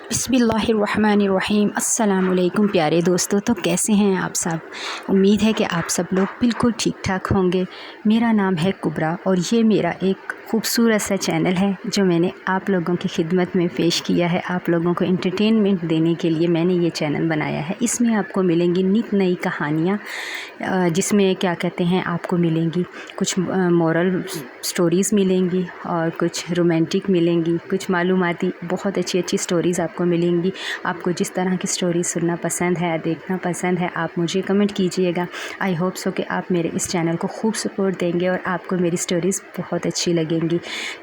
बिस्मिल्लाहिर्रहमानिर्रहीम। अस्सलाम वालेकुम प्यारे दोस्तों। तो कैसे हैं आप सब? उम्मीद है कि आप सब लोग बिल्कुल ठीक ठाक होंगे। मेरा नाम है कुबरा और ये मेरा एक खूबसूरत सा चैनल है जो मैंने आप लोगों की खिदमत में पेश किया है। आप लोगों को एंटरटेनमेंट देने के लिए मैंने ये चैनल बनाया है। इसमें आपको मिलेंगी नित नई कहानियाँ, जिसमें क्या कहते हैं, आपको मिलेंगी कुछ मॉरल स्टोरीज़ मिलेंगी और कुछ रोमांटिक मिलेंगी, कुछ मालूमाती बहुत अच्छी अच्छी स्टोरीज़ आपको मिलेंगी। आपको जिस तरह की स्टोरी सुनना पसंद है, देखना पसंद है, आप मुझे कमेंट कीजिएगा। आई होप सो कि आप मेरे इस चैनल को खूब सपोर्ट देंगे और आपको मेरी स्टोरीज़ बहुत अच्छी लगेंगी।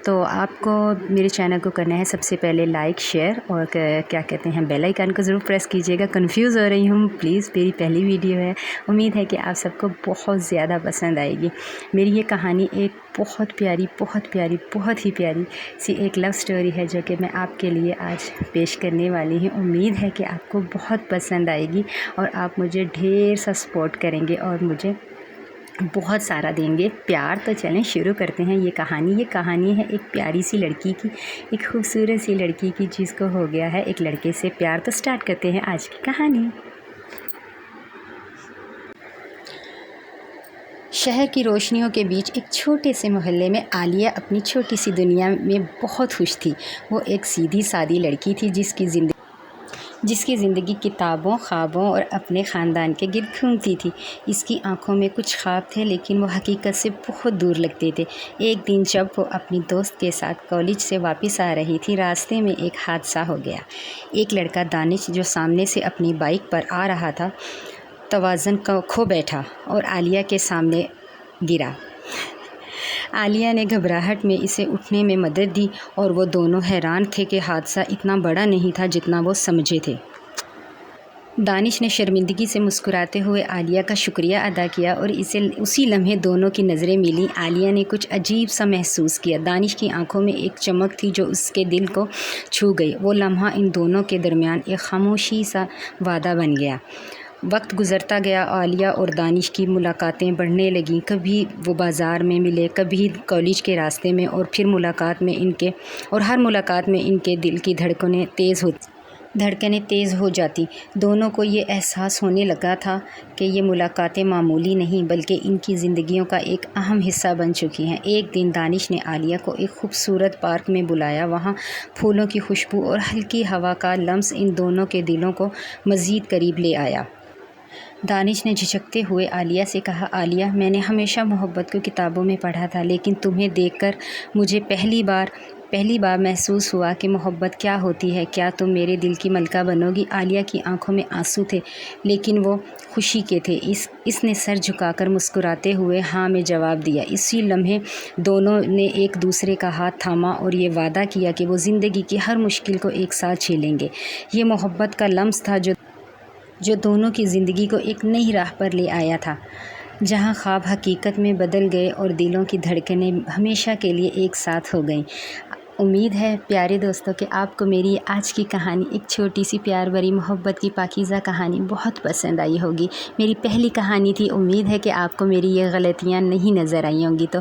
तो आपको मेरे चैनल को करना है सबसे पहले लाइक, शेयर और क्या कहते हैं, बेल आइकन को ज़रूर प्रेस कीजिएगा। कंफ्यूज हो रही हूँ, प्लीज़, मेरी पहली वीडियो है। उम्मीद है कि आप सबको बहुत ज़्यादा पसंद आएगी। मेरी ये कहानी एक बहुत प्यारी बहुत ही प्यारी सी एक लव स्टोरी है जो कि मैं आपके लिए आज पेश करने वाली हूँ। उम्मीद है कि आपको बहुत पसंद आएगी और आप मुझे ढेर सा सपोर्ट करेंगे और मुझे बहुत सारा देंगे प्यार। तो चलें शुरू करते हैं ये कहानी है एक प्यारी सी लड़की की, एक खूबसूरत सी लड़की की जिसको हो गया है एक लड़के से प्यार। तो स्टार्ट करते हैं आज की कहानी। शहर की रोशनियों के बीच एक छोटे से मोहल्ले में आलिया अपनी छोटी सी दुनिया में बहुत खुश थी। वो एक सीधी सादी लड़की थी जिसकी ज़िंदगी किताबों, ख्वाबों और अपने ख़ानदान के गिर्द घूमती थी। इसकी आंखों में कुछ ख्वाब थे लेकिन वो हकीकत से बहुत दूर लगते थे। एक दिन जब वो अपनी दोस्त के साथ कॉलेज से वापस आ रही थी, रास्ते में एक हादसा हो गया। एक लड़का दानिश जो सामने से अपनी बाइक पर आ रहा था, तवाज़ुन को खो बैठा और आलिया के सामने गिरा। आलिया ने घबराहट में इसे उठने में मदद दी और वो दोनों हैरान थे कि हादसा इतना बड़ा नहीं था जितना वो समझे थे। दानिश ने शर्मिंदगी से मुस्कुराते हुए आलिया का शुक्रिया अदा किया और उसी लम्हे दोनों की नज़रें मिली। आलिया ने कुछ अजीब सा महसूस किया। दानिश की आंखों में एक चमक थी जो उसके दिल को छू गई। वो लम्हा इन दोनों के दरमियान एक खामोशी सा वादा बन गया। वक्त गुज़रता गया। आलिया और दानिश की मुलाकातें बढ़ने लगीं। कभी वो बाज़ार में मिले, कभी कॉलेज के रास्ते में, और फिर हर मुलाकात में इनके दिल की धड़कनें तेज़ हो जाती। दोनों को ये एहसास होने लगा था कि ये मुलाकातें मामूली नहीं बल्कि इनकी ज़िंदगियों का एक अहम हिस्सा बन चुकी हैं। एक दिन दानिश ने आलिया को एक खूबसूरत पार्क में बुलाया। वहाँ फूलों की खुशबू और हल्की हवा का लम्स इन दोनों के दिलों को मज़ीद करीब ले आया। दानिश ने झिझकते हुए आलिया से कहा, आलिया, मैंने हमेशा मोहब्बत को किताबों में पढ़ा था लेकिन तुम्हें देखकर मुझे पहली बार महसूस हुआ कि मोहब्बत क्या होती है। क्या तुम मेरे दिल की मलका बनोगी? आलिया की आंखों में आंसू थे लेकिन वो खुशी के थे। इसने सर झुकाकर मुस्कुराते हुए हाँ में जवाब दिया। इसी लम्हे दोनों ने एक दूसरे का हाथ थामा और ये वादा किया कि वो ज़िंदगी की हर मुश्किल को एक साथ झेलेंगे। ये मोहब्बत का लम्स था जो दोनों की ज़िंदगी को एक नई राह पर ले आया था, जहां ख्वाब हकीकत में बदल गए और दिलों की धड़कनें हमेशा के लिए एक साथ हो गईं। उम्मीद है प्यारे दोस्तों कि आपको मेरी आज की कहानी, एक छोटी सी प्यार भरी मोहब्बत की पाकीज़ा कहानी बहुत पसंद आई होगी। मेरी पहली कहानी थी। उम्मीद है कि आपको मेरी ये गलतियाँ नहीं नज़र आई होंगी, तो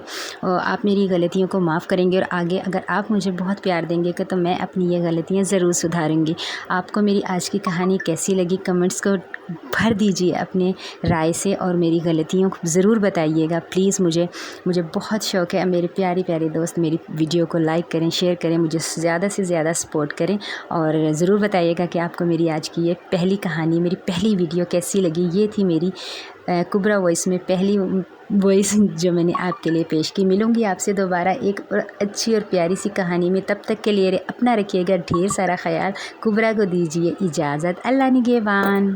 आप मेरी गलतियों को माफ़ करेंगे और आगे अगर आप मुझे बहुत प्यार देंगे तो मैं अपनी ये गलतियाँ ज़रूर सुधारूँगी। आपको मेरी आज की कहानी कैसी लगी कमेंट्स को भर दीजिए अपने राय से और मेरी गलतियों को ज़रूर बताइएगा प्लीज़। मुझे बहुत शौक़ है मेरे प्यारे दोस्त मेरी वीडियो को लाइक करें, शेयर करें, मुझे ज़्यादा से ज़्यादा सपोर्ट करें और ज़रूर बताइएगा कि आपको मेरी आज की ये पहली कहानी, मेरी पहली वीडियो कैसी लगी। ये थी मेरी कुबरा वॉइस में पहली वॉइस जो मैंने आपके लिए पेश की। मिलूँगी आपसे दोबारा एक और अच्छी और प्यारी सी कहानी में। तब तक के लिए अपना रखिएगा ढेर सारा ख्याल। कुबरा को दीजिए इजाज़त। अल्लाह निगहबान।